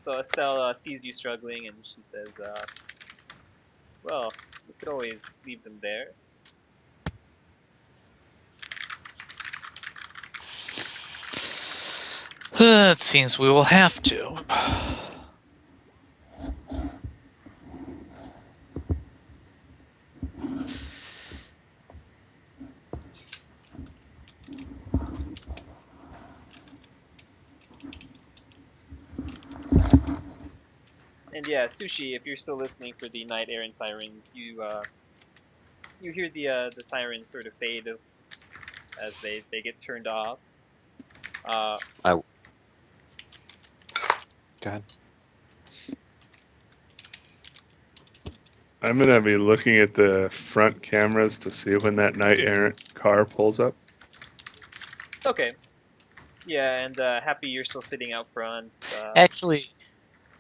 So Estelle sees you struggling, and she says, "Well, you could always leave them there." It seems we will have to. And yeah, Sushi, if you're still listening for the night errant sirens, you hear the sirens sort of fade as they get turned off. Uh, I Go ahead. I'm gonna be looking at the front cameras to see when that knight errant car pulls up. okay, yeah, and Happy, you're still sitting out front. Actually,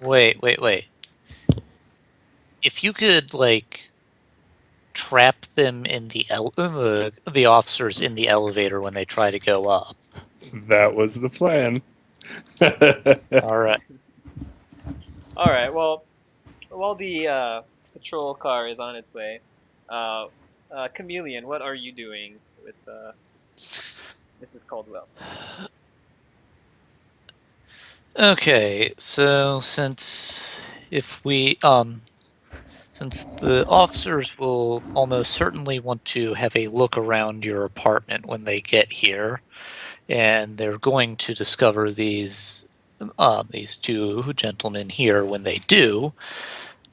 wait. If you could, like, trap them in the officers in the elevator when they try to go up. That was the plan. All right. All right, well, while the patrol car is on its way, uh, Chameleon, what are you doing with Mrs. Caldwell? Okay, so since the officers will almost certainly want to have a look around your apartment when they get here, and they're going to discover these two gentlemen here when they do,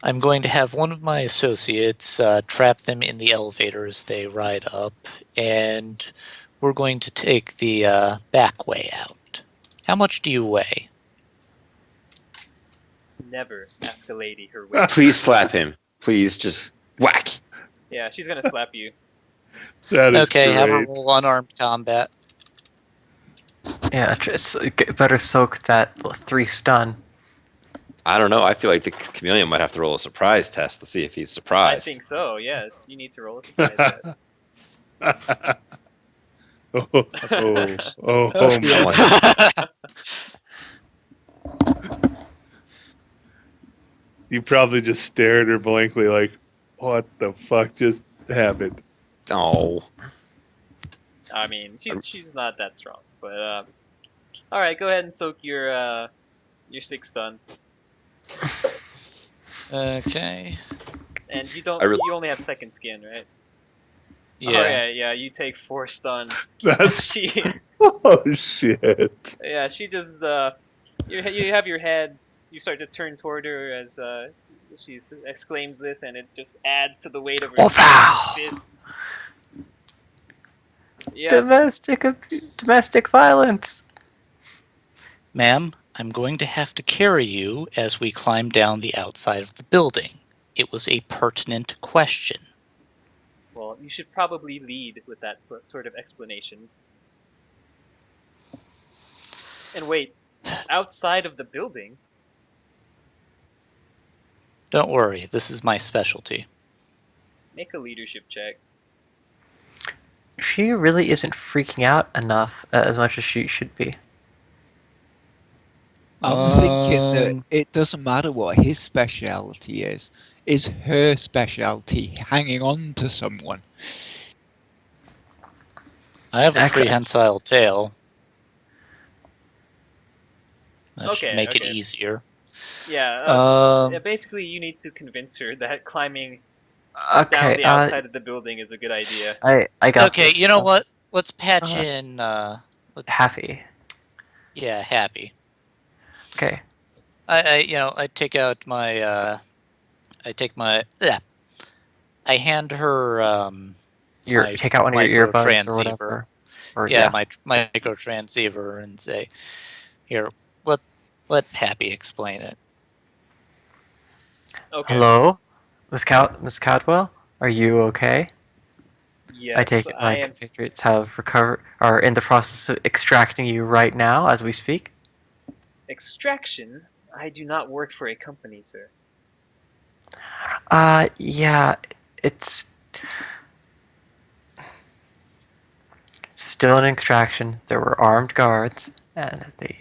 I'm going to have one of my associates trap them in the elevator as they ride up, and we're going to take the back way out. How much do you weigh? Never ask a lady her weight. Please slap him. Please just whack. Yeah, she's gonna slap you. That is Okay, great. have a roll unarmed combat. Yeah, better soak that 3 stun. I don't know. I feel like the chameleon might have to roll a surprise test to see if he's I surprised. think so. Yes, you need to roll a surprise test. Oh my. You probably just stare at her blankly like, what the fuck just happened? Oh. I mean, she's not that strong, but all right, go ahead and soak your 6 stun, Okay. and you don't. I really- You only have second skin, right? Yeah. Oh yeah. You take 4 stun. That's She oh shit. yeah, she just you have your head. You start to turn toward her as she exclaims this, and it just adds to the weight of her Oh, wow. fists. Yeah, Domestic violence. Ma'am, I'm going to have to carry you as we climb down the outside of the building. It was a pertinent question. well, you should probably lead with that sort of explanation. And wait, outside of the building? Don't worry, this is my specialty. Make a leadership check. She really isn't freaking out enough as much as she should be. I'm thinking that it doesn't matter what his speciality is. Is her specialty hanging on to someone? I have a Okay. prehensile tail. That should Okay, make it okay. easier. Yeah, basically you need to convince her that climbing down Okay, the outside of the building is a good idea. I got Okay, this. you know what? Let's patch Uh, in. Happy. Yeah, Happy. Okay. I take out my. Yeah. I hand her. Take out one of your earbuds or micro-transceiver. whatever. Or, Yeah, my micro transceiver, and say, "Here, let Happy explain it." Okay. Hello, Miss Cadwell. Are you okay? Yes, I take it I my am. compatriots have recovered, are in the process of extracting you right now as we speak. Extraction? I do not work for a company, sir. Yeah, it's still an extraction. There were armed guards, and they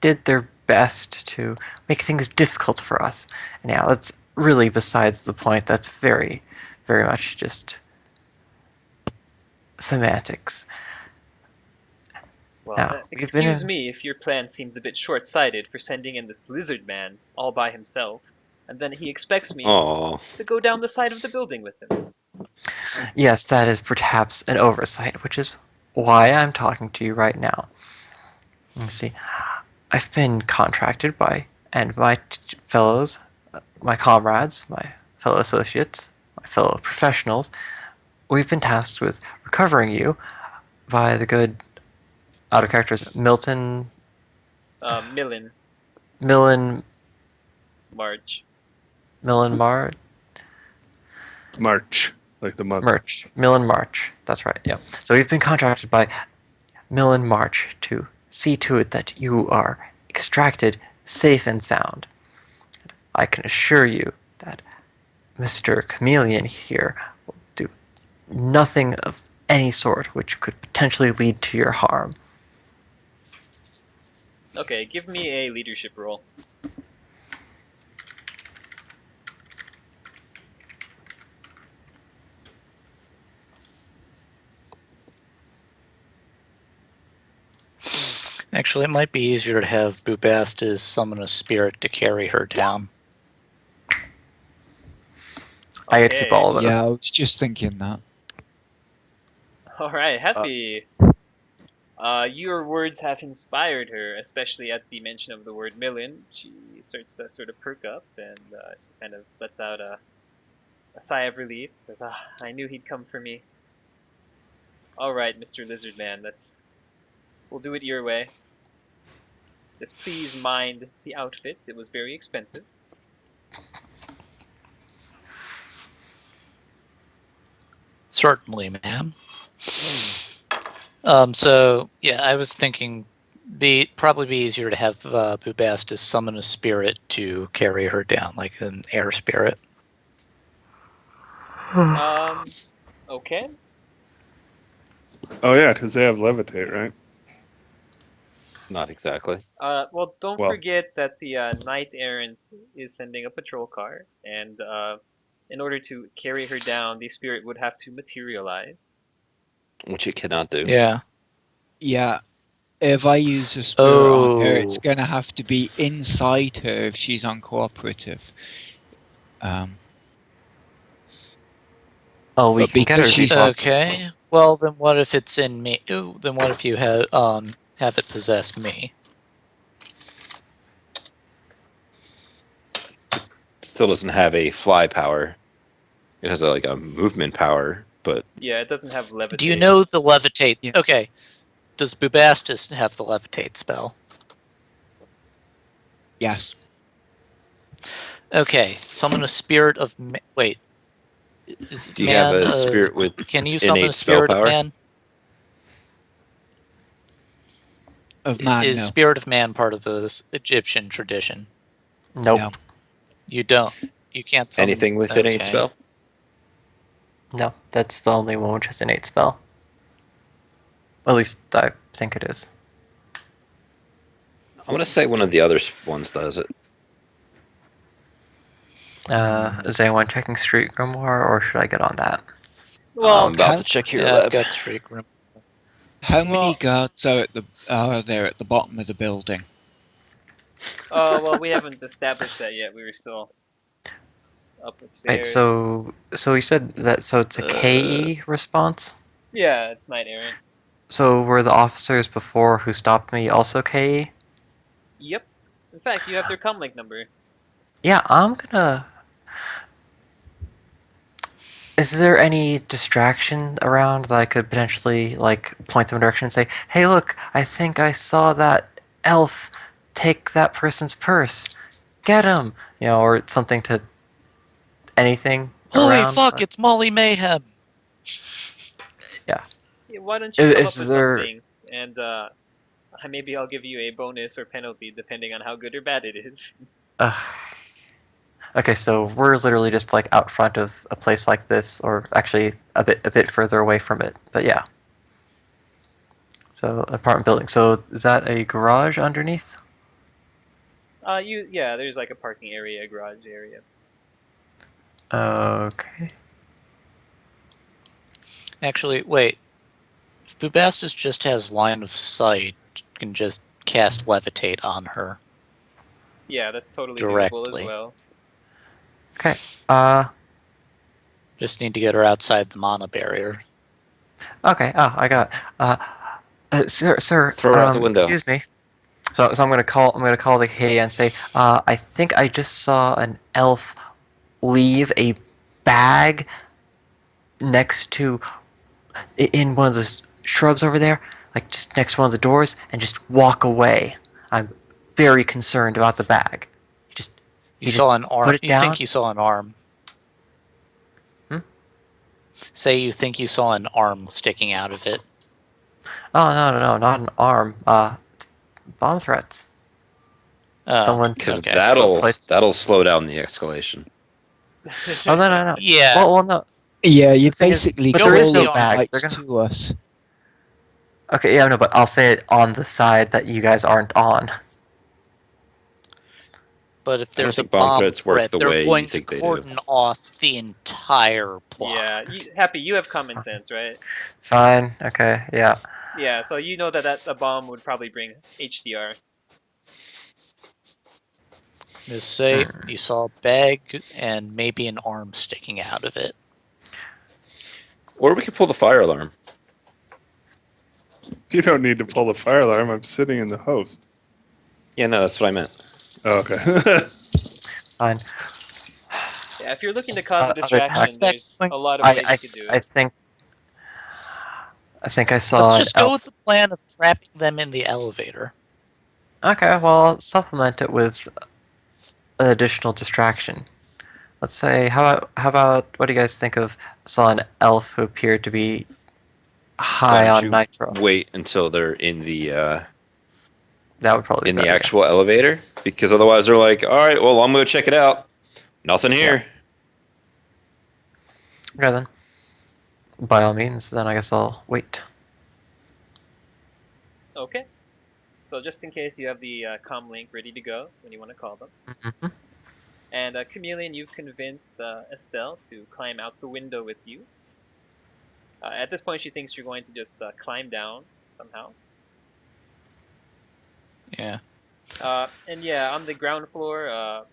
did their best to make things difficult for us. And yeah, that's really besides the point. That's very, very much just semantics. Well, Now, we've been excuse in- me if your plan seems a bit short-sighted for sending in this lizard man all by himself, and then he expects me Oh, to go down the side of the building with him. Yes, that is perhaps an oversight, which is why I'm talking to you right now. You see, I've been contracted by, and my fellows, my comrades, my fellow associates, my fellow professionals, we've been tasked with recovering you by the good out of characters Milton, Millen, Millen, March. Millen Mar, March, like the month. March, Millen March. That's right. Yeah. So we've been contracted by Millen March to see to it that you are extracted safe and sound. I can assure you that Mr. Chameleon here will do nothing of any sort which could potentially lead to your harm. Okay, give me a leadership roll. Actually, it might be easier to have Bubastis summon a spirit to carry her down. I get to keep all of those. Yeah, I was just thinking that. Alright, Happy. Your words have inspired her, especially at the mention of the word Millen. She starts to sort of perk up and she kind of lets out a sigh of relief. Says, I knew he'd come for me. Alright, Mr. Lizard Man, we'll do it your way. Just please mind the outfit. It was very expensive. Certainly, ma'am. So yeah, I was thinking, probably be easier to have Bubastis summon a spirit to carry her down, like an air spirit. Okay. Oh yeah, because they have levitate, right? not exactly. Well, don't Well. forget that the Knight Errant is sending a patrol car, and in order to carry her down, the spirit would have to materialize. Which it cannot do. Yeah. Yeah, if I use a spirit on her, it's Oh. gonna have to be inside her if she's on cooperative. Oh, we But can get her because to be she's- Okay. Well, then what if it's in me? Ooh, then what if you have it possess me? Still doesn't have a fly power. It has like a movement power, but Yeah, it doesn't have levitate. Do you know the levitate? Yeah. Okay. Does Bubastis have the levitate spell? Yes. Okay. Summon a spirit of wait. Is do you have man, a spirit with Can you summon a innate spell spirit of power? man? Of man, Is no. spirit of man part of the Egyptian tradition? Nope. No. You don't. You can't summon Anything with innate okay. spell? No, that's the only one which has an 8 spell. At least I think it is. I'm gonna say one of the other ones does it. Is anyone checking Street Grimoire, or should I get on that? Well, I'm about how- to check your Yeah, lab. I've got Streak Room. How many Well- guards are there at the bottom of the building? well, we haven't established that yet. We were still up the stairs. Right, so you said that, so it's a KE response? Yeah, it's Knight Errant. So were the officers before who stopped me also KE? Yep. In fact, you have their comlink number. Yeah, I'm gonna... Is there any distraction around that I could potentially, like, point them in a direction and say, hey look, I think I saw that elf take that person's purse. Get him! You know, or something to... anything Holy around? fuck, it's Molly Mayhem! Yeah, why don't you Is- come up is with there- something, and maybe I'll give you a bonus or penalty depending on how good or bad it is. Okay, so we're literally just like out front of a place like this, or actually a bit further away from it. But yeah. So apartment building. So is that a garage underneath? There's like a parking area, a garage area. Okay. Actually, wait. If Bubastis just has line of sight, you can just cast levitate on her Yeah, that's totally doable as directly. well. Okay. Uh. Just need to get her outside the mana barrier. Okay. Oh, I got. Sir. Throw her out the window. Excuse me. So I'm gonna call. I'm gonna call the K and say. I think I just saw an elf leave a bag next to in one of the shrubs over there, like just next to one of the doors, and just walk away. I'm very concerned about the bag. Just You You saw just an arm. put it You down? think you saw an arm. Hmm? Say you think you saw an arm sticking out of it. oh no, not an arm. Bomb threats. Oh, Someone. Because okay. that'll slow down the escalation. Oh no. Yeah. Well, no. Yeah, you The thing is- basically but there call is no the bag. lights They're gonna- to us. Okay, yeah, no, but I'll say it on the side that you guys aren't on. But if I don't there's a think bomb bomb threats work threat, the they're way you going to think they do. cordon off the entire plot. Yeah, Happy, you have common sense, right? Fine. Okay. Yeah. Yeah, so you know that a bomb would probably bring HDR. Just say you saw a bag and maybe an arm sticking out of it. Or we could pull the fire alarm. You don't need to pull the fire alarm. I'm sitting in the host. Yeah, no, that's what I meant. Oh, okay. Fine. Yeah, if you're looking to cause a Other distraction, than- there's a lot of ways you could do I it. think. I think I saw Let's an just go elf. with the plan of trapping them in the elevator. Okay, well, I'll supplement it with an additional distraction. Let's say, how about, what do you guys think of saw an elf who appeared to be high Why don't on you nitro? Wait until they're in the That would probably be better, yeah. actual elevator, because otherwise they're like, all right, well, I'm gonna check it out. Nothing here. Okay then. By all means, then I guess I'll wait. Okay. So just in case you have the comm link ready to go when you want to call them. Mhm. And Chameleon, you've convinced Estelle to climb out the window with you. At this point, she thinks you're going to just climb down somehow. Yeah. And yeah, on the ground floor,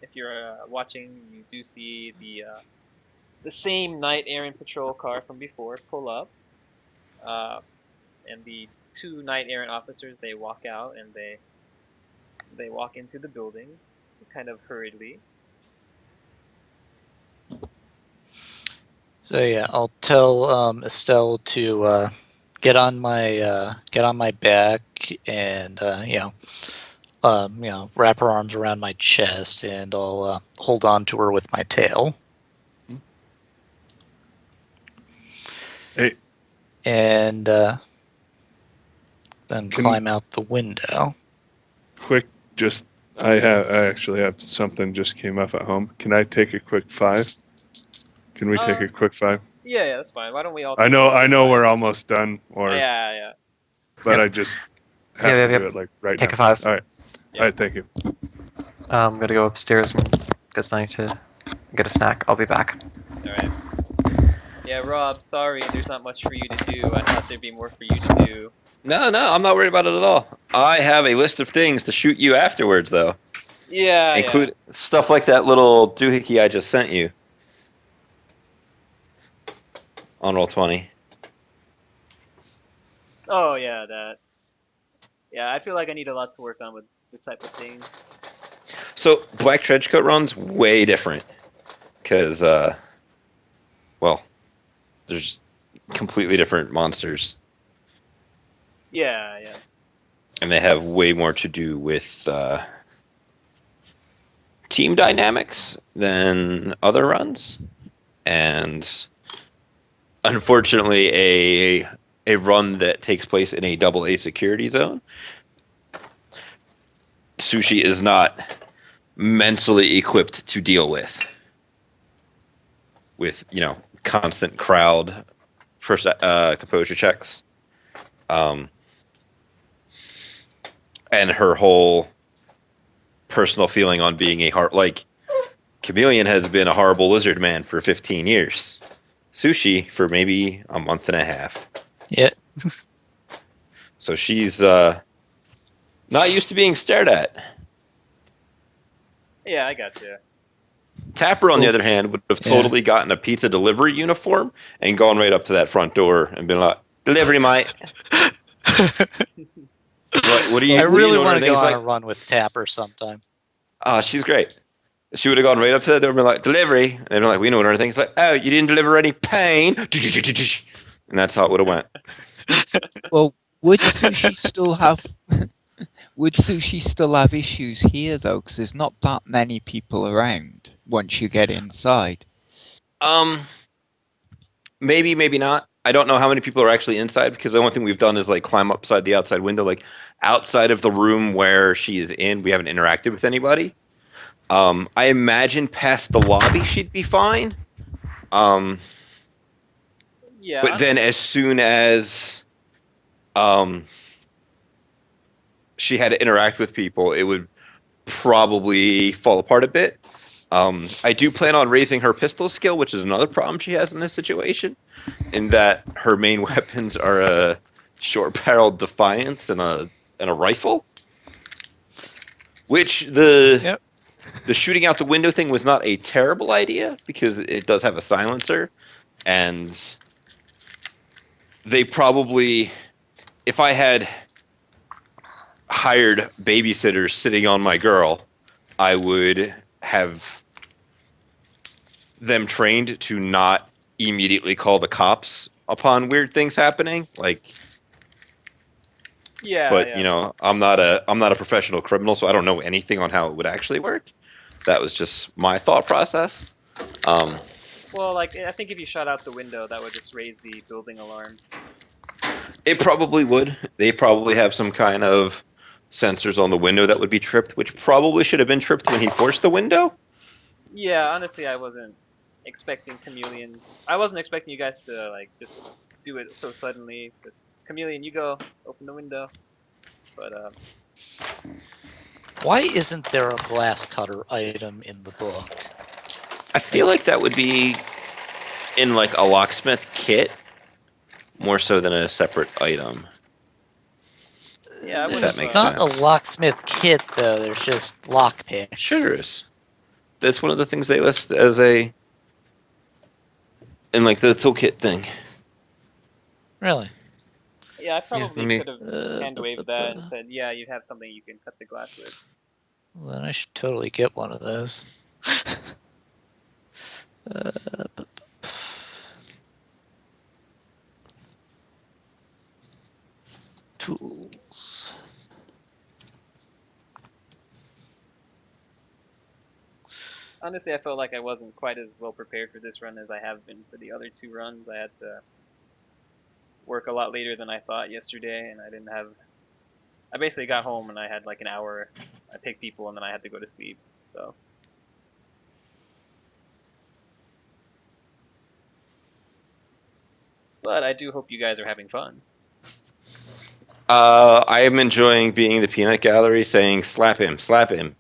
if you're watching, you do see the same Knight Errant patrol car from before pull up, and the two Knight Errant officers, they walk out and they walk into the building, kind of hurriedly. So yeah, I'll tell Estelle to get on my back and wrap her arms around my chest, and I'll hold on to her with my tail. Hey. And then climb out the window. Quick, I actually have something just came up at home. Can I take a quick 5? Can we take a quick 5? Yeah, that's fine. Why don't we all? I know we're almost done, Yeah. but Yep. I just have Yep, to yep. do it like right Take now. a 5. All right. Yep. All right, thank you. I'm gonna go upstairs and get something to get a snack. I'll be back. All right. Yeah, Rob. Sorry, there's not much for you to do. I thought there'd be more for you to do. No, I'm not worried about it at all. I have a list of things to shoot you afterwards, though. Yeah. Include stuff like that little doohickey I just sent you on Roll20. Oh yeah, that. Yeah, I feel like I need a lot to work on with this type of thing. So Black Trenchcoat run's way different because, there's completely different monsters, Yeah. and they have way more to do with team dynamics than other runs, and unfortunately, a run that takes place in a AA security zone, Sushi is not mentally equipped to deal with constant crowd first composure checks, and her whole personal feeling on being like Chameleon has been a horrible lizard man for 15 years. Sushi for maybe a month and a half. Yeah. So she's not used to being stared at. Yeah, I got you. Tapper, on the other hand, would have totally gotten a pizza delivery uniform and gone right up to that front door and been like, "Delivery, mate." What do you? I really want to things go on like, a run with Tapper sometime. she's great. She would have gone right up to that door and been like, "Delivery," and they're like, "We know what everything's like." Oh, you didn't deliver any pain, and that's how it would have went. Well, would Sushi still have? Would Sushi still have issues here though? Because there's not that many people around once you get inside. Maybe, maybe not. I don't know how many people are actually inside because the only thing we've done is like climb upside the outside window. Like outside of the room where she is in, we haven't interacted with anybody. I imagine past the lobby she'd be fine. Yeah. But then as soon as she had to interact with people, it would probably fall apart a bit. I do plan on raising her pistol skill, which is another problem she has in this situation, in that her main weapons are a short-barreled Defiance and a rifle. Which the shooting out the window thing was not a terrible idea because it does have a silencer, and they probably, if I had hired babysitters sitting on my girl, I would have them trained to not immediately call the cops upon weird things happening. Like, Yeah. but yeah. you know, I'm not a professional criminal, so I don't know anything on how it would actually work. That was just my thought process. Well, like I think if you shot out the window, that would just raise the building alarm. It probably would. They probably have some kind of sensors on the window that would be tripped, which probably should have been tripped when he forced the window. Yeah, honestly, I wasn't expecting Chameleon. I wasn't expecting you guys to like just do it so suddenly. Just Chameleon, you go open the window. But Why isn't there a glass cutter item in the book? I feel like that would be in like a locksmith kit more so than a separate item. yeah, I If would that have. makes Not sense. a locksmith kit though. There's just lockpicks. Sure there is. That's one of the things they list as in like the toolkit thing. Really? Yeah, I probably I mean- could have hand waved that and said, "Yeah, you have something you can cut the glass with." Well, then I should totally get one of those. Tools. Honestly, I felt like I wasn't quite as well prepared for this run as I have been for the other two runs. I had to work a lot later than I thought yesterday, and I didn't have. I basically got home and I had like an hour. I picked people and then I had to go to sleep. So. But I do hope you guys are having fun. I am enjoying being the peanut gallery saying slap him, slap him.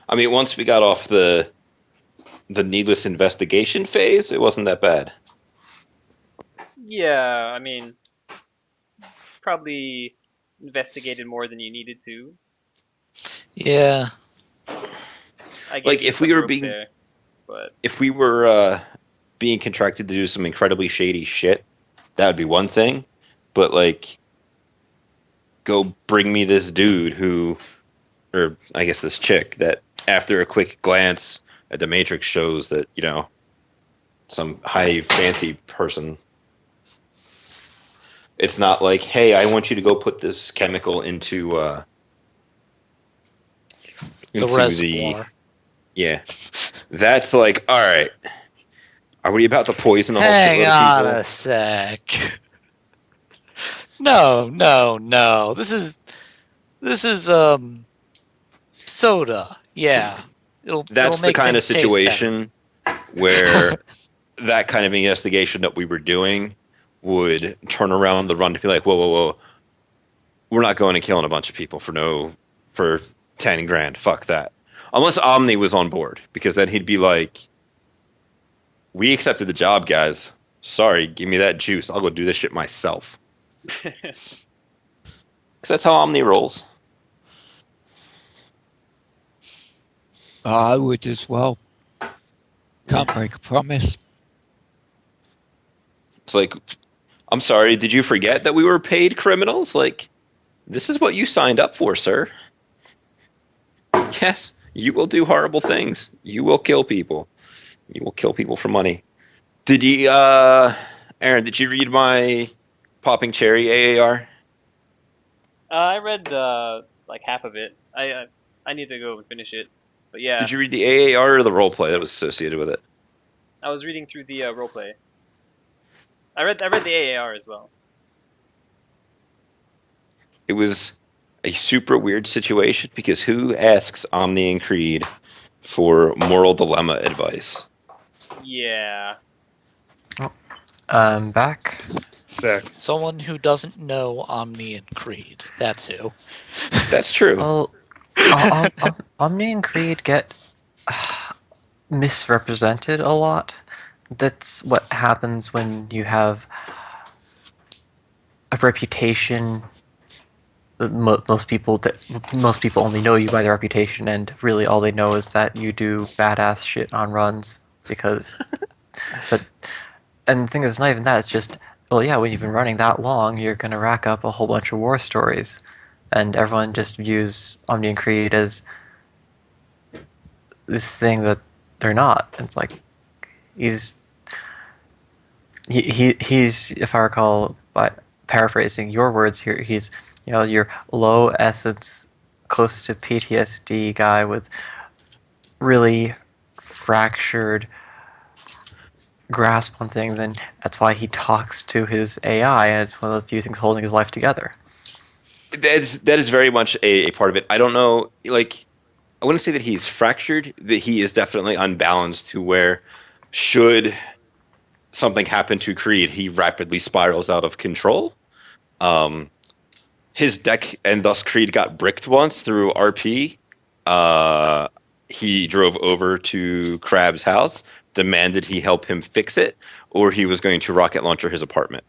I mean, once we got off the needless investigation phase, it wasn't that bad. Yeah, I mean, probably investigated more than you needed to. Yeah. I gave Like, you if some we were rope being- there, but If we were being contracted to do some incredibly shady shit, that would be one thing. But like, go bring me this dude who, or I guess this chick that after a quick glance at the Matrix shows that, you know, some high fancy person. It's not like, hey, I want you to go put this chemical into The reservoir. Yeah. That's like, all right. Are we about to poison a whole Hang shitload on of people? a sec. No. This is This is soda. Yeah. It'll That's the make kind of things taste better. situation where that kind of investigation that we were doing would turn around the run to be like, whoa, whoa, whoa, we're not going and killing a bunch of people for 10 grand. Fuck that. Unless Omni was on board, because then he'd be like, we accepted the job, guys. Sorry, give me that juice. I'll go do this shit myself. Because that's how Omni rolls. I would as well. Can't break a promise. It's like, I'm sorry, did you forget that we were paid criminals? Like, this is what you signed up for, sir. Yes, you will do horrible things. You will kill people. You will kill people for money. Did you, Aaron, did you read my Popping Cherry AAR? I read like half of it. I need to go and finish it. But yeah, Did you read the AAR or the roleplay that was associated with it? I was reading through the roleplay. I read the AAR as well. It was a super weird situation because who asks Omni and Creed for moral dilemma advice? Yeah. Back. Back. Someone who doesn't know Omni and Creed. That's who. That's true. Well, Omni and Creed get misrepresented a lot. That's what happens when you have a reputation. Most people only know you by their reputation, and really all they know is that you do badass shit on runs. Because, and the thing is, it's not even that. It's just, well, yeah, when you've been running that long, you're gonna rack up a whole bunch of war stories, and everyone just views Omni and Creed as this thing that they're not. It's like he's, if I recall, by paraphrasing your words here, he's, you know, your low essence, close to PTSD guy with really fractured grasp on things, and that's why he talks to his AI, and it's one of the few things holding his life together. That is very much a part of it. I don't know, like, I wouldn't say that he's fractured, that he is definitely unbalanced to where should something happen to Creed, he rapidly spirals out of control. His deck, and thus Creed got bricked once through RP. He drove over to Crab's house, demanded he help him fix it, or he was going to rocket launcher his apartment.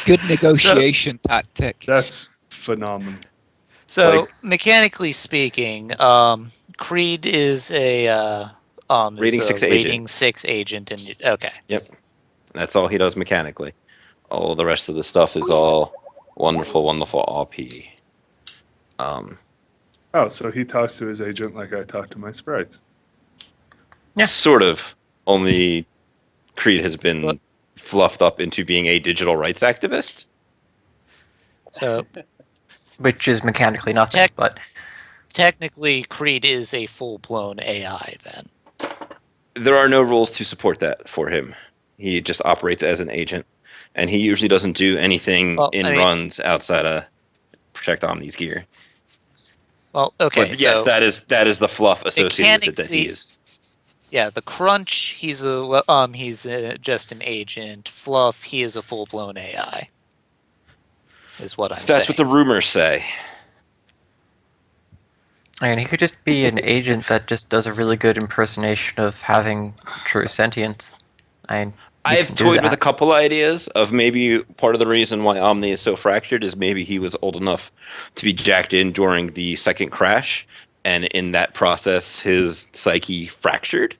Good negotiation tactic. That's phenomenal. So, Like- mechanically speaking, Creed is a Rating 6 agent. rating 6 agent, and okay. That's all he does mechanically. All the rest of the stuff is all wonderful, wonderful RP. Oh, so he talks to his agent like I talk to my sprites. Yeah. Sort of. Only Creed has been But- fluffed up into being a digital rights activist. So Which is mechanically nothing, but technically, Creed is a full-blown AI. Then There are no rules to support that for him. He just operates as an agent, and he usually doesn't do anything Well, in I mean- runs outside of Protect Omni's gear. well, okay. But yes, so, that is the fluff associated with it that he mechanically- is. yeah, the Crunch, he's just an agent. Fluff, he is a full-blown AI. Is what I'm saying. That's what the rumors say. I mean, he could just be an agent that just does a really good impersonation of having true sentience. I mean, you I've can do toyed with that. a couple ideas of maybe part of the reason why Omni is so fractured is maybe he was old enough to be jacked in during the second crash, and in that process his psyche fractured,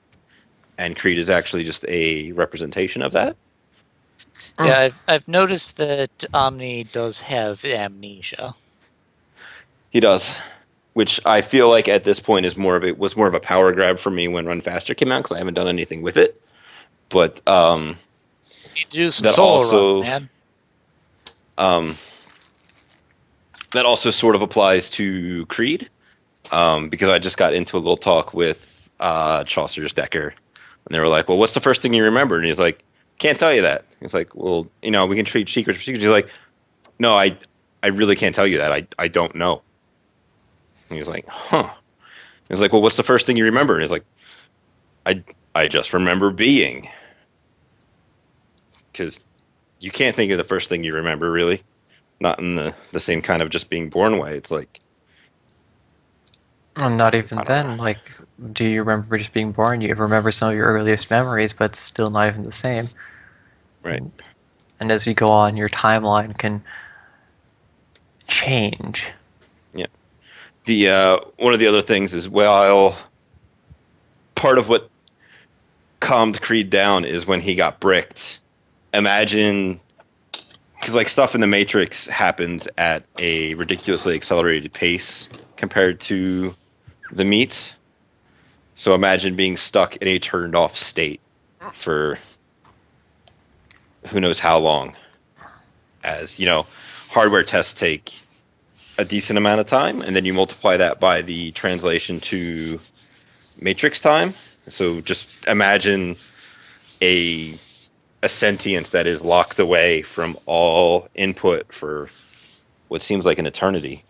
and Creed is actually just a representation of that. Yeah, I've noticed that Omni does have amnesia. He does, which I feel like at this point is more of a power grab for me when Run Faster came out because I haven't done anything with it. But You do some That solo also- runs, man. that also sort of applies to Creed, because I just got into a little talk with Chaucer's Decker, and they were like, "Well, what's the first thing you remember?" And he's like, "Can't tell you that." He's like, "Well, we can treat secrets for secrets." He's like, no, I really can't tell you that. I don't know. And he's like, huh. He's like, well, what's the first thing you remember? And he's like, I just remember being. Because you can't think of the first thing you remember, really. Not in the same kind of just being born way. It's like, Well, not even I don't then. Like, do you remember just being born? You remember some of your earliest memories, but it's still not even the same. right. And as you go on, your timeline can change. The one of the other things is, well, part of what calmed Creed down is when he got bricked. Imagine, because like stuff in the Matrix happens at a ridiculously accelerated pace compared to the meat. So imagine being stuck in a turned off state for who knows how long. As you know, hardware tests take a decent amount of time, and then you multiply that by the translation to Matrix time. So just imagine a sentience that is locked away from all input for what seems like an eternity.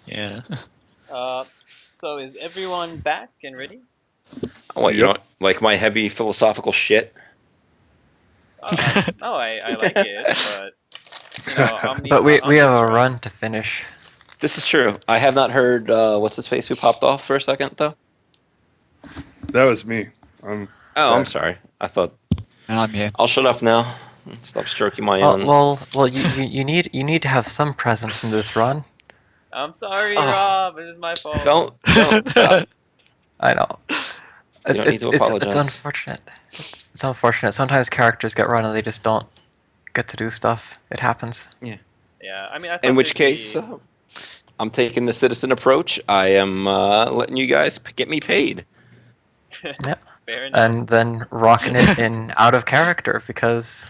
Yeah. So is everyone back and ready? What, you Yep. don't like my heavy philosophical shit? No, I like it, but you know, But we have on this a run to finish. This is true. I have not heard what's his face who popped off for a second though. That was me. I'm back. sorry. I thought And I'm here. I'll shut up now. Stop stroking my Well, own. well, you need to have some presence in this run. I'm sorry, Oh. Rob. It is my fault. Don't stop. I know. You don't need to apologize. It's unfortunate. It's unfortunate. Sometimes characters get run and they just don't get to do stuff. It happens. Yeah, I mean, I thought In which there'd case, be- I'm taking the citizen approach. I am letting you guys get me paid. fair enough. And then rocking it in out of character because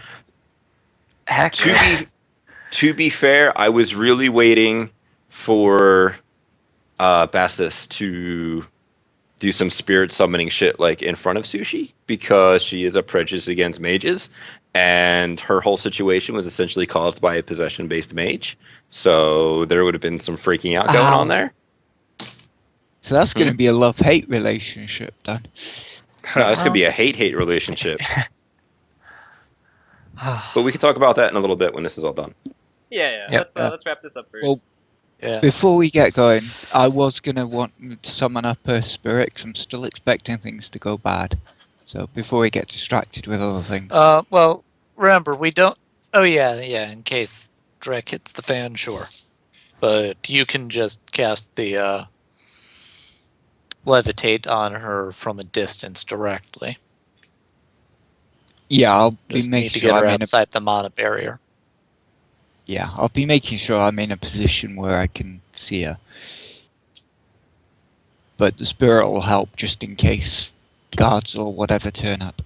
heck. To be fair, I was really waiting for Bastus to do some spirit summoning shit like in front of Sushi because she is a prejudice against mages, and her whole situation was essentially caused by a possession-based mage. So there would have been some freaking out going Ow. on there. So that's going to be a love-hate relationship then. No, this could Well- be a hate-hate relationship. But we can talk about that in a little bit when this is all done. Yeah. Yep. Let's wrap this up first. Well, Yeah. Before we get going, I was going to want to summon up a spirit 'cause I'm still expecting things to go bad. So before we get distracted with other things. Well, remember, we don't. Oh, yeah. In case Drek hits the fan, sure. But you can just cast the levitate on her from a distance directly. Yeah, I'll be Just need making to sure get her I'm in a outside the mana barrier. Yeah, I'll be making sure I'm in a position where I can see her. But the spirit will help just in case guards or whatever turn up.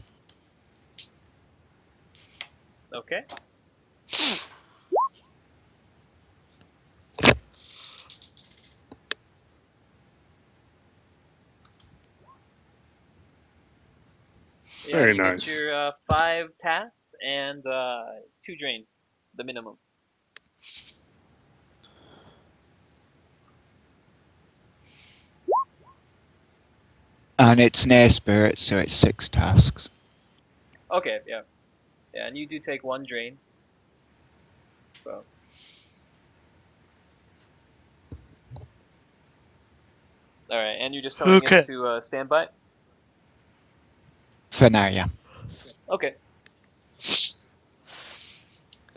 Okay. Yeah, Very you nice. Get your 5 tasks and 2 drain, the minimum. And it's an air spirit, so it's 6 tasks. Okay, yeah, and you do take 1 drain. So. All right, and you're just telling Okay. him to stand by. For now, yeah. Okay.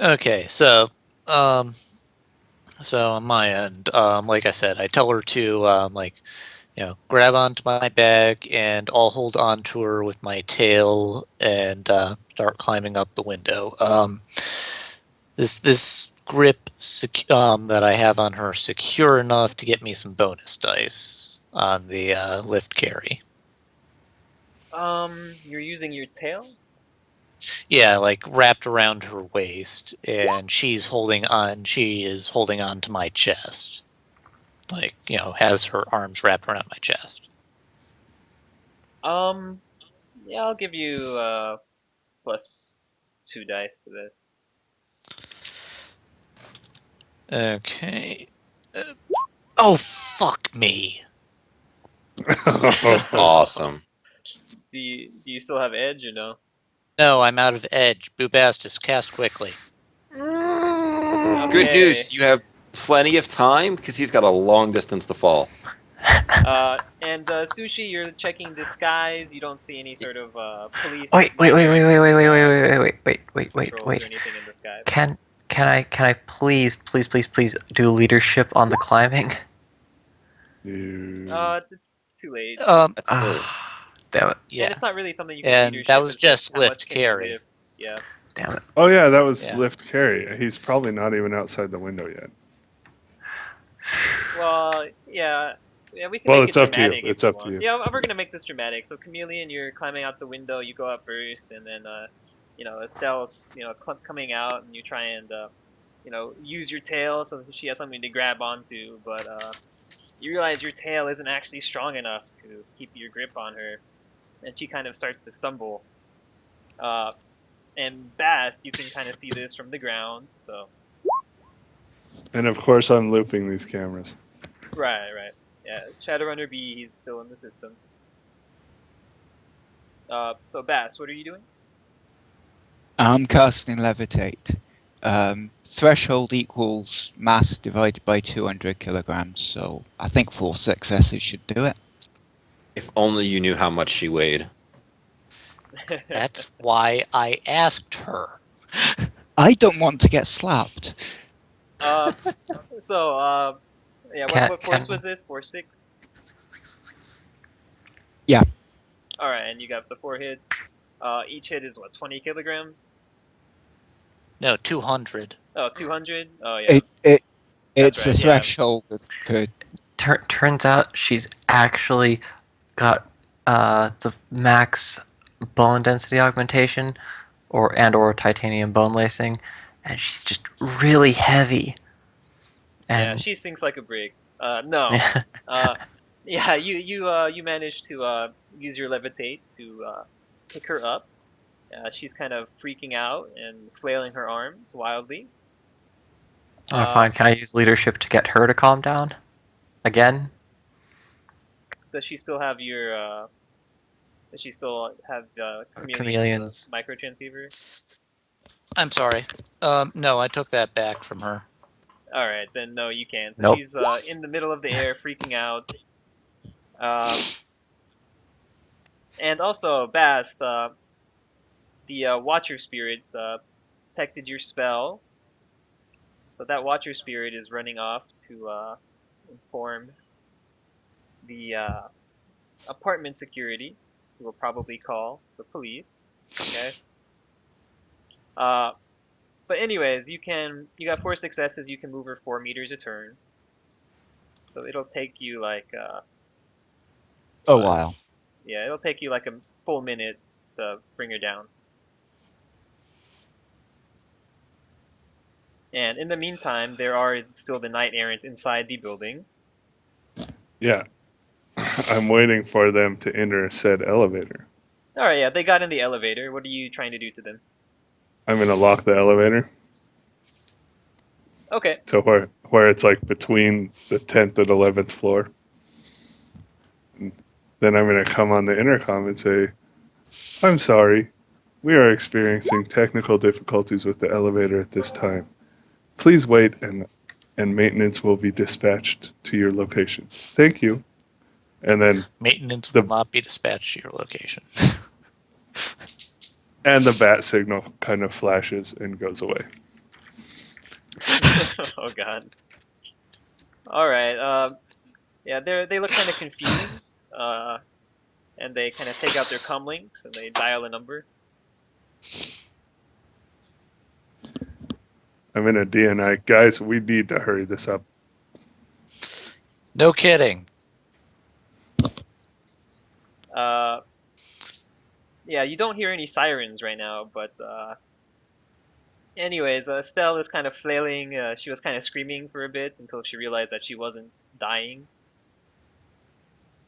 Okay, so on my end, like I said, I tell her to grab onto my bag, and I'll hold on to her with my tail and start climbing up the window. This grip that I have on her secure enough to get me some bonus dice on the lift carry. You're using your tail. Yeah, like wrapped around her waist, and she is holding on to my chest. Like, has her arms wrapped around my chest. Yeah, I'll give you plus 2 dice to this. Okay. Oh, fuck me. Awesome. Do you still have edge or no? No, I'm out of edge. Boobastus, cast quickly. Good Okay. news. You have plenty of time because he's got a long distance to fall. And Sushi, you're checking disguise. You don't see any sort of police. Wait, Patrols or anything in the sky. Can I please do leadership on the climbing? It's too late. That's silly. Damn it! Yeah. And it's not really something you can And leadership. that was it's just how much lift can you carry. lift. Yeah. Damn it! Oh yeah, that was Yeah. lift carry. He's probably not even outside the window yet. Well, yeah. Yeah, we can Well, make it's it up to you. dramatic. if It's up to want. you. Yeah, we're gonna make this dramatic. So Chameleon, you're climbing out the window. You go up first, and then Estelle's coming out, and you try and use your tail so that she has something to grab onto. But you realize your tail isn't actually strong enough to keep your grip on her, and she kind of starts to stumble. And Bass, you can kind of see this from the ground. So And of course, I'm looping these cameras. right. Yeah, Shadowrunner B, he's still in the system. So Bass, what are you doing? I'm casting levitate. Threshold equals mass divided by 200 kilograms, so I think 4 successes should do it. If only you knew how much she weighed. That's why I asked her. I don't want to get slapped. So yeah, what force was this? 4-6? Yeah. Alright, and you got the 4 hits. Each hit is what, 20 kilograms? No, 200. Oh, 200? Oh yeah. It's right, a yeah. threshold to Turns out she's actually got the max bone density augmentation, or titanium bone lacing, and she's just really heavy. Yeah, And she sinks like a brick. No. Yeah, you managed to use your levitate to pick her up. She's kind of freaking out and flailing her arms wildly. fine. Can I use leadership to get her to calm down? Again? Does she still have your? Does she still have Chameleon's. micro transceiver? I'm sorry. No, I took that back from her. All right, then no, you can't. So Nope. she's in the middle of the air, freaking out. And also, Bast, the Watcher Spirit detected your spell. So that Watcher Spirit is running off to inform the apartment security, who will probably call the police. Okay. But anyways, you got 4 successes. You can move her 4 meters a turn. So it'll take you like a while. yeah, it'll take you like a full minute to bring her down. And in the meantime, there are still the Knight Errant inside the building. Yeah. I'm waiting for them to enter said elevator. All right, yeah, they got in the elevator. What are you trying to do to them? I'm gonna lock the elevator Okay. to where it's like between the 10th and 11th floor. And then I'm gonna come on the intercom and say, "I'm sorry, we are experiencing technical difficulties with the elevator at this time. Please wait, and maintenance will be dispatched to your location. Thank you." And then Maintenance will not be dispatched to your location. the bat signal kind of flashes and goes away. Oh god. All right. Yeah, they look kind of confused. And they kind of take out their comlinks and they dial a number. I'm in a DNI. Guys, we need to hurry this up. No kidding. Yeah, you don't hear any sirens right now, but anyways, Estelle is kind of flailing. She was kind of screaming for a bit until she realized that she wasn't dying.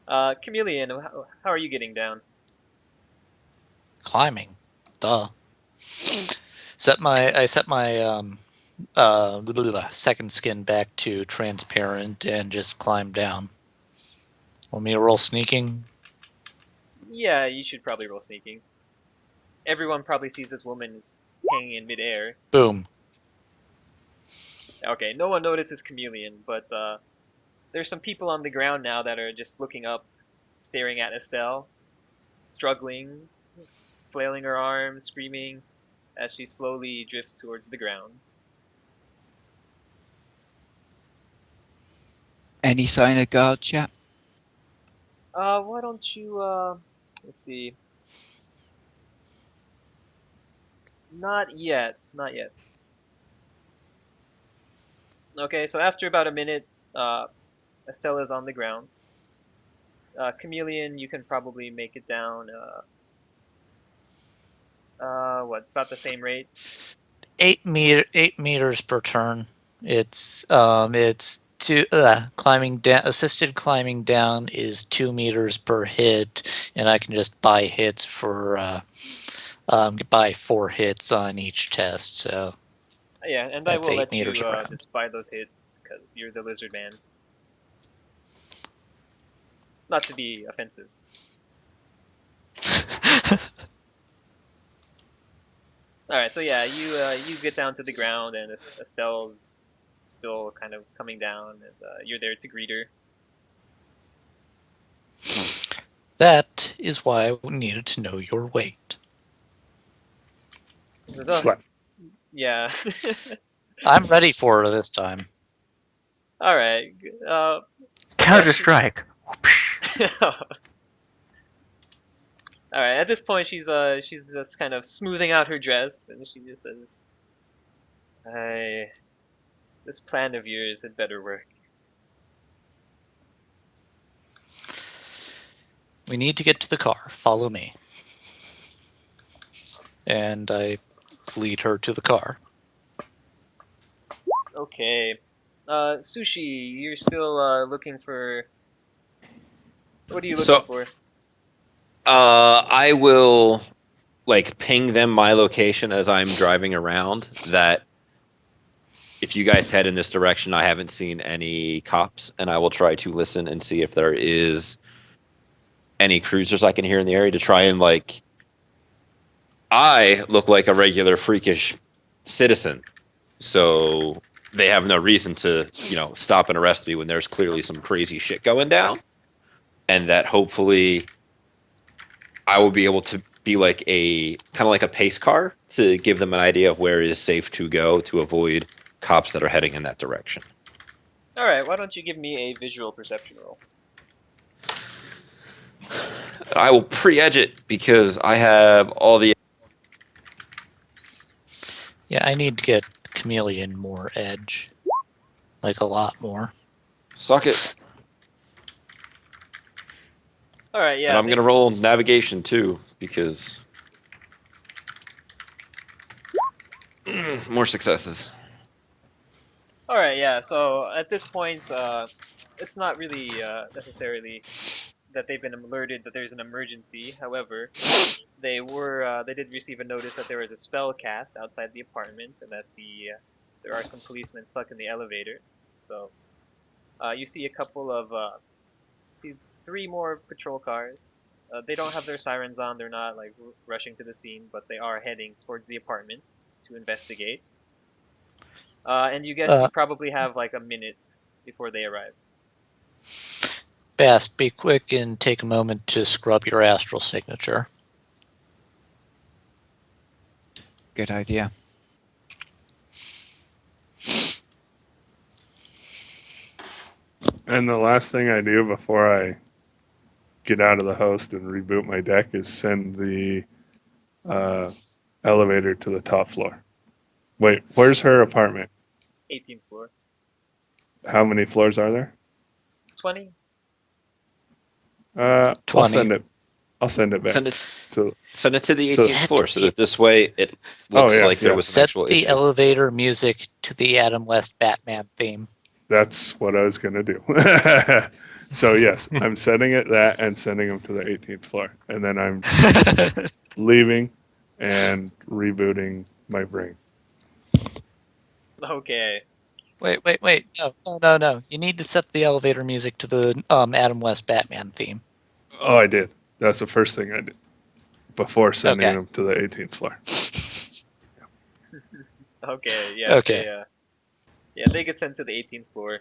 Chameleon, how are you getting down? Climbing. Duh. I set my second skin back to transparent and just climb down. Want me to roll sneaking? Yeah, you should probably roll sneaking. Everyone probably sees this woman hanging in midair. Boom. Okay, no one notices Chameleon, but there's some people on the ground now that are just looking up, staring at Estelle, struggling, flailing her arms, screaming as she slowly drifts towards the ground. Any sign of guard, chap? Why don't you, let's see. Not yet, not yet. Okay, so after about a minute, Estella's on the ground. Chameleon, you can probably make it down, what, about the same rate? 8 meters per turn. It's two climbing down. Assisted climbing down is 2 meters per hit, and I can just buy hits for buy 4 hits on each test. So Yeah, and I that's will 8 let you meters around. just buy those hits, because you're the lizard man. Not to be offensive. Alright, so yeah, you get down to the ground, and Estelle's still kind of coming down, and you're there to greet her. That is why I needed to know your weight. So, Slap. yeah. I'm ready for her this time. Alright. Counter Strike. Alright, at this point she's just kind of smoothing out her dress, and she just says, this plan of yours had better work. We need to get to the car. Follow me. And I lead her to the car. Okay. Sushi, you're still looking for... What are you looking for? I will like ping them my location as I'm driving around. That if you guys head in this direction, I haven't seen any cops, and I will try to listen and see if there is any cruisers I can hear in the area to try and like. I look like a regular freakish citizen, so they have no reason to, stop and arrest me when there's clearly some crazy shit going down, and that hopefully I will be able to be like a pace car to give them an idea of where it is safe to go to avoid cops that are heading in that direction. Alright, why don't you give me a visual perception roll? I will pre-edge it because I have all the. Yeah, I need to get Chameleon more edge. Like a lot more. Suck it. Alright, yeah. And I'm going to roll navigation too because. More successes. Alright, yeah, so at this point, it's not really necessarily that they've been alerted that there's an emergency. However, they did receive a notice that there was a spell cast outside the apartment, and that there are some policemen stuck in the elevator. So, you see a couple of, see 3 more patrol cars. They don't have their sirens on, they're not like rushing to the scene, but they are heading towards the apartment to investigate. And you guess you probably have like a minute before they arrive. Bast, be quick and take a moment to scrub your astral signature. Good idea. And the last thing I do before I get out of the host and reboot my deck is send the elevator to the top floor. Wait, where's her apartment? 18th floor. How many floors are there? 20? 20. I'll send it back. Send it to the So- 18th floor so that this way it looks like there was an Set actual the issue. elevator music to the Adam West Batman theme. That's what I was going to do. So yes, I'm setting it that and sending them to the 18th floor. And then I'm leaving and rebooting my brain. Okay. Wait. No. You need to set the elevator music to the Adam West Batman theme. Oh, I did. That's the first thing I did before sending Okay. them to the 18th floor. Okay. Yeah. Okay. They get sent to the 18th floor.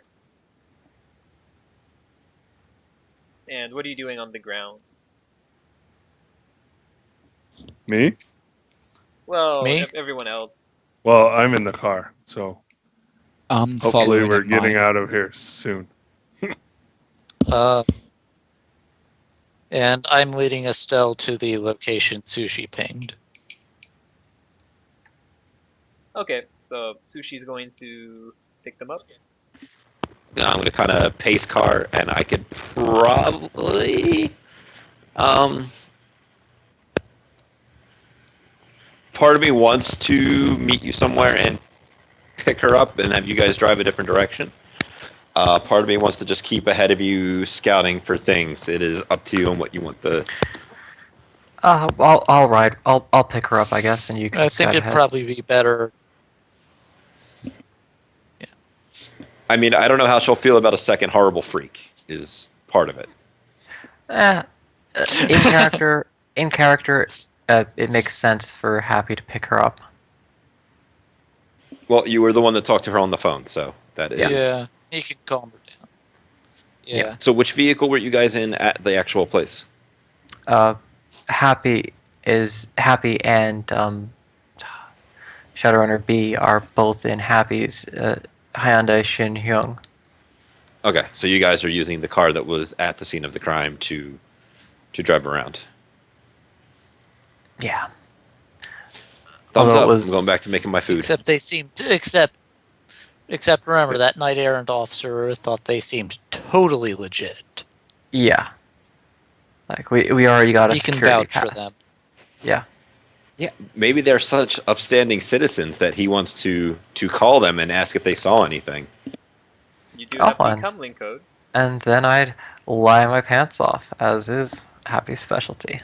And what are you doing on the ground? Me? Well, Me? everyone else. Well, I'm in the car, so I'm hopefully following we're in getting mine. out of here soon. Uh, and I'm leading Estelle to the location Sushi pinged. Okay, so Sushi's going to pick them up. I'm going to kind of pace car, and I could probably. Part of me wants to meet you somewhere and pick her up and have you guys drive a different direction. Part of me wants to just keep ahead of you scouting for things. It is up to you on what you want the. I'll ride. I'll pick her up, I guess, and you can I think scout it'd ahead. probably be better. I mean, I don't know how she'll feel about a second horrible freak. Is part of it. In character, it makes sense for Happy to pick her up. Well, you were the one that talked to her on the phone, so that is. Yeah, you can calm her down. Yeah. So, which vehicle were you guys in at the actual place? Happy and Shadowrunner B are both in Happy's Hyundai Shin Hyung. Okay, so you guys are using the car that was at the scene of the crime to drive around. Yeah. Thumbs Although it up. was- I'm going back to making my food. Except they seemed to except remember that knight errant officer thought they seemed totally legit. Yeah. Like we already got a He can security vouch for pass. them. Yeah. Yeah, maybe they're such upstanding citizens that he wants to call them and ask if they saw anything. You do Oh, have the and- Cumling code. And then I'd lie my pants off, as is Happy's specialty.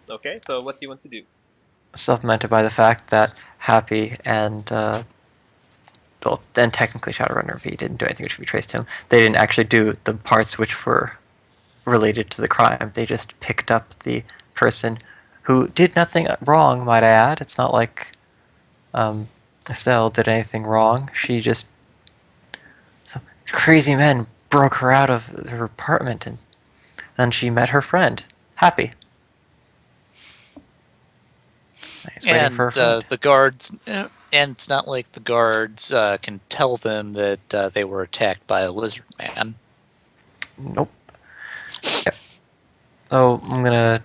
Okay, so what do you want to do? Supplemented by the fact that Happy and well, and technically Shadowrunner V didn't do anything which could be traced to him. They didn't actually do the parts which were related to the crime. They just picked up the person who did nothing wrong, might I add. It's not like Estelle did anything wrong. She just... Some crazy men broke her out of her apartment, and then she met her friend, Happy. He's waiting And for her friend. the guards, and it's not like the guards can tell them that they were attacked by a lizard man. Nope. Yep. So I'm gonna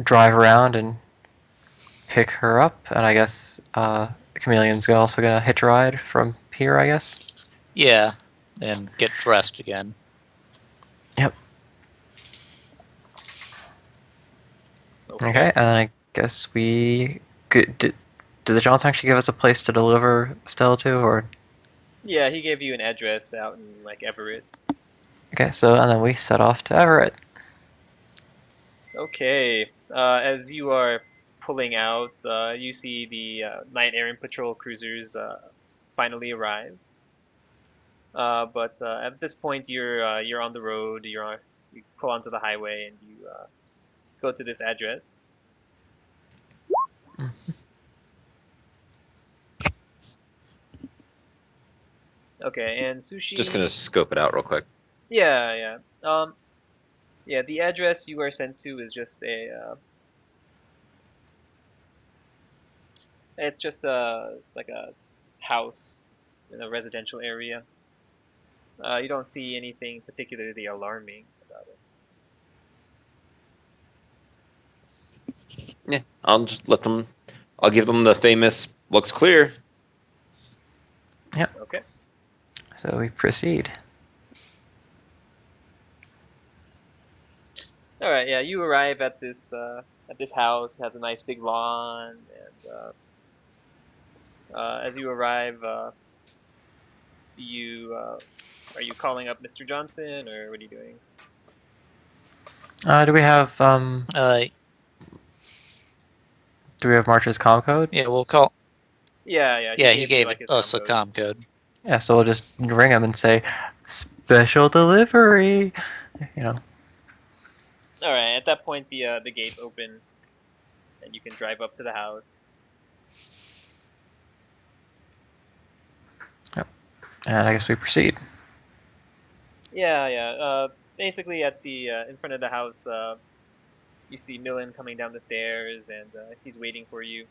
drive around and pick her up, and I guess Chameleon's also gonna hitch a ride from here, I guess. Yeah, and get dressed again. Yep. Okay, and I guess we did the Johnson actually give us a place to deliver Stella to, or Yeah, he gave you an address out in like Everett. okay? So and then we set off to Everett. Okay, as you are pulling out, you see the Night Errant Patrol cruisers finally arrive. But at this point, you're on the road. You pull onto the highway and you go to this address. Okay, and Sushi. Just gonna scope it out real quick. Yeah. Yeah. The address you are sent to is just a. It's just like a house in a residential area. You don't see anything particularly alarming about it. Yeah, I'll just let them. I'll give them the famous "looks clear." Okay. So we proceed. All right. Yeah, you arrive at this house. It has a nice big lawn, and as you arrive, are you calling up Mr. Johnson, or what are you doing? Do we have Uh, March's comm code? yeah, we'll call. Yeah, Yeah, he me, gave like, his us a code. comm code. Yeah, so we'll just ring him and say, "Special delivery." You know. All right. At that point, the gate open, and you can drive up to the house. And I guess we proceed. Yeah. Basically, at the in front of the house, you see Millen coming down the stairs, and he's waiting for you.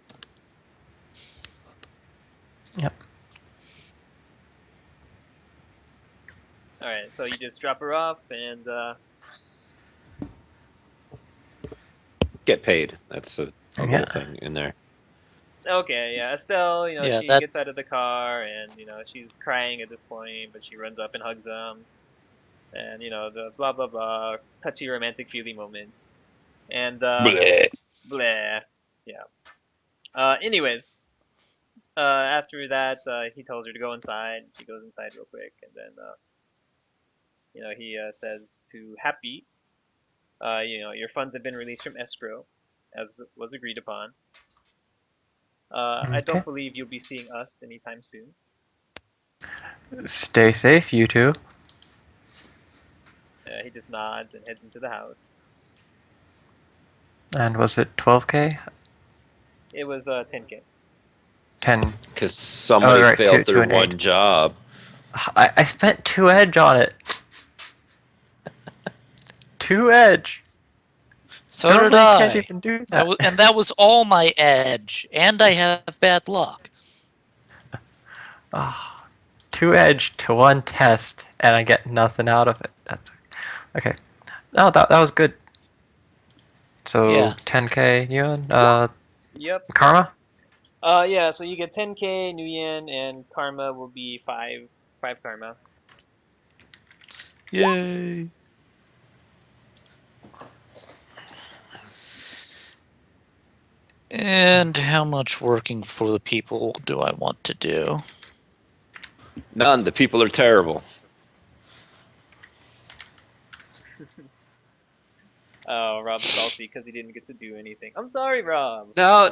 Yep. All right. So you just drop her off, and Get paid. That's a Yeah. little thing in there. okay, yeah. Estelle, Yeah, she gets that's- out of the car, and she's crying at this point, but she runs up and hugs him, and the blah blah blah, touchy romantic feely moment, and Bleh. bleh, yeah. Anyways, after that, he tells her to go inside. She goes inside real quick, and then he says to Happy, your funds have been released from escrow, as was agreed upon. I Okay. don't believe you'll be seeing us anytime soon. Stay safe, you two. He just nods and heads into the house. And was it 12K? It was 10K. 10. Because somebody Oh, right, failed two their and one eight. job. I spent 2 edge on it. 2 edge. So Normally did you can't I. even do that. And that was all my edge, and I have bad luck. Ah, 2 edge to 1 test, and I get nothing out of it. That's okay. No, that was good. So Yeah. 10K yuan. Yep. Karma. Yeah. So you get 10K Nuyen, and karma will be 5 karma. Yay. And how much working for the people do I want to do? None. The people are terrible. Oh, Rob's salty because he didn't get to do anything. I'm sorry, Rob. No.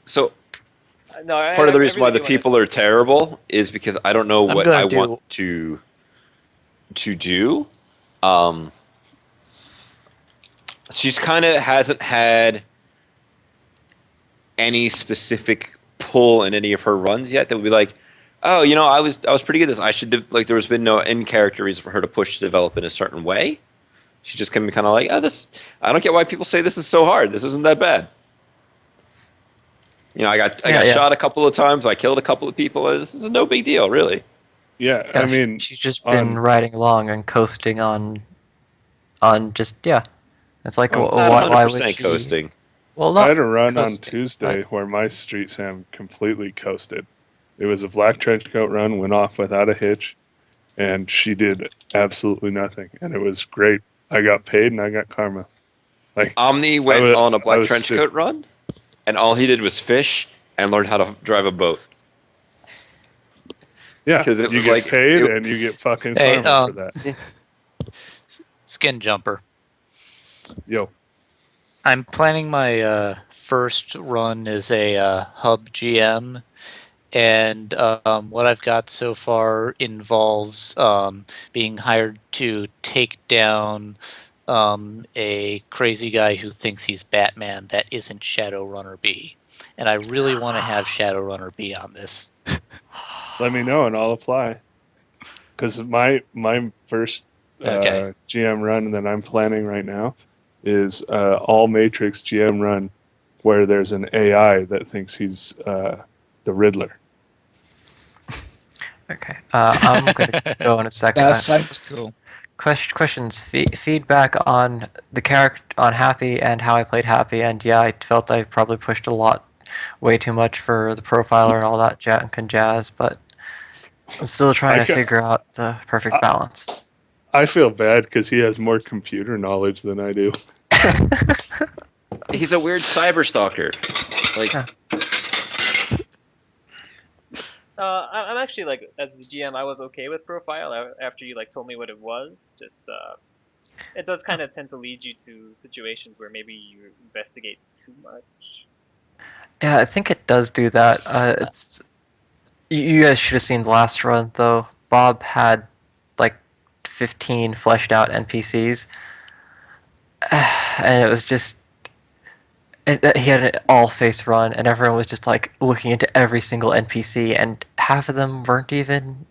So No, part of the reason why the really wanna- people are terrible is because I don't know I'm what gonna I do- want to do. She's kind of hasn't had any specific pull in any of her runs yet that would be like, oh, I was pretty good at this. I should like there's been no in character reason for her to push to develop in a certain way. She just can be kind of like, oh, this. I don't get why people say this is so hard. This isn't that bad. I got shot a couple of times. I killed a couple of people. This is no big deal, really. Yeah, Yeah, I mean, she's just been riding along and coasting on just yeah. It's like Oh, why would 100% she? coasting. Well, I not had a run on coasting, Tuesday but- where my Street Sam completely coasted. It was a black trench coat run, went off without a hitch, and she did absolutely nothing, and it was great. I got paid and I got karma. Omni went was- on a I black was trench sick. coat run, and all he did was fish and learn how to drive a boat. Yeah, 'Cause it you was get like- paid it- and you get fucking Hey, karma for that. Skin jumper. Yo, I'm planning my first run as a hub GM, and what I've got so far involves being hired to take down a crazy guy who thinks he's Batman that isn't Shadowrunner B. And I really want to have Shadowrunner B on this. let me know and I'll apply. Because my first Okay. GM run that I'm planning right now is all Matrix GM run where there's an AI that thinks he's the Riddler. Okay. I'm gonna go in a second. That sounds cool. Questions. Feedback on the character on Happy and how I played Happy, and yeah, I felt I probably pushed a lot, way too much for the profiler and all that junk and jazz, but I'm still trying to figure out the perfect balance. I feel bad because he has more computer knowledge than I do. He's a weird cyber stalker. Like, Yeah. I'm actually like as the GM, I was okay with profile after you told me what it was. Just it does kind of tend to lead you to situations where maybe you investigate too much. Yeah, I think it does do that. It's you guys should have seen the last run though. Bob had like 15 fleshed out NPCs, and it was just he had an all face run, and everyone was just like looking into every single NPC, and half of them weren't even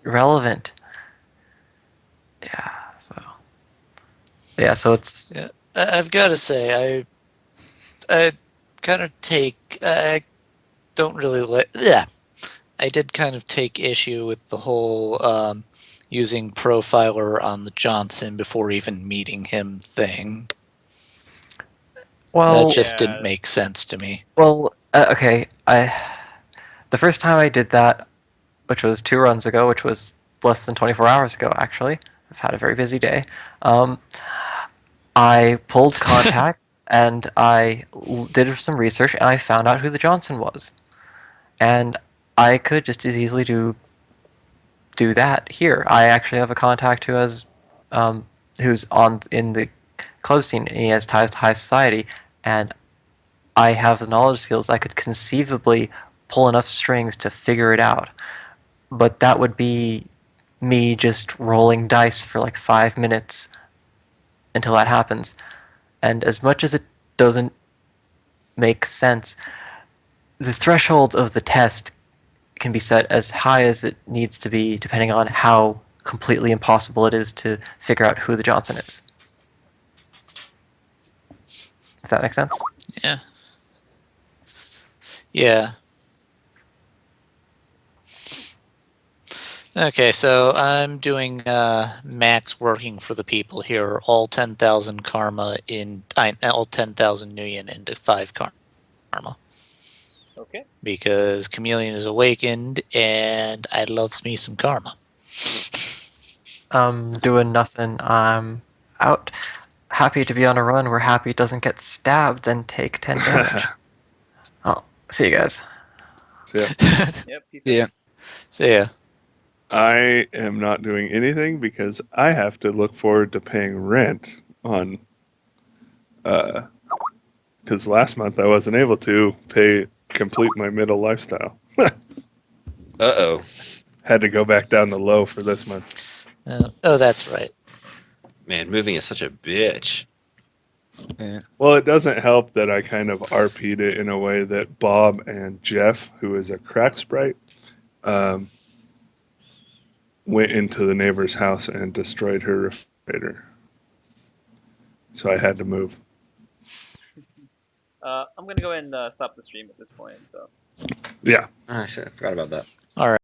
relevant. So it's Yeah, I've got to say, I kind of take. I don't really like. Yeah, I did kind of take issue with the whole using profiler on the Johnson before even meeting him thing. well, That just didn't Yeah. make sense to me. okay. The first time I did that, which was 2 runs ago, which was less than 24 hours ago, actually. I've had a very busy day. I pulled contact and I did some research and I found out who the Johnson was. And I could just as easily do that here. I actually have a contact who has who's on in the club scene and he has ties to high society, and I have the knowledge skills. I could conceivably pull enough strings to figure it out. But that would be me just rolling dice for like 5 minutes until that happens. And as much as it doesn't make sense, the threshold of the test can be set as high as it needs to be depending on how completely impossible it is to figure out who the Johnson is. If that makes sense? Yeah. Yeah. Okay, so I'm doing max working for the people here. All 10,000 karma all 10,000 nuyen into 5 karma. Okay. Because Chameleon is awakened and I loves me some karma. Doing nothing. I'm out. Happy to be on a run where Happy doesn't get stabbed and take 10 damage. Oh, see you guys. So, yeah. Yep. Peace out. Yeah. So yeah. I am not doing anything because I have to look forward to paying rent on. Because last month I wasn't able to complete my middle lifestyle. Uh-oh. Had to go back down to low for this month. Oh, that's right. Man, moving is such a bitch. Well, it doesn't help that I kind of RP'd it in a way that Bob and Jeff, who is a crack sprite, went into the neighbor's house and destroyed her refrigerator. So I had to move. I'm gonna go ahead and stop the stream at this point. So. Yeah. Oh, shit, I forgot about that. All right.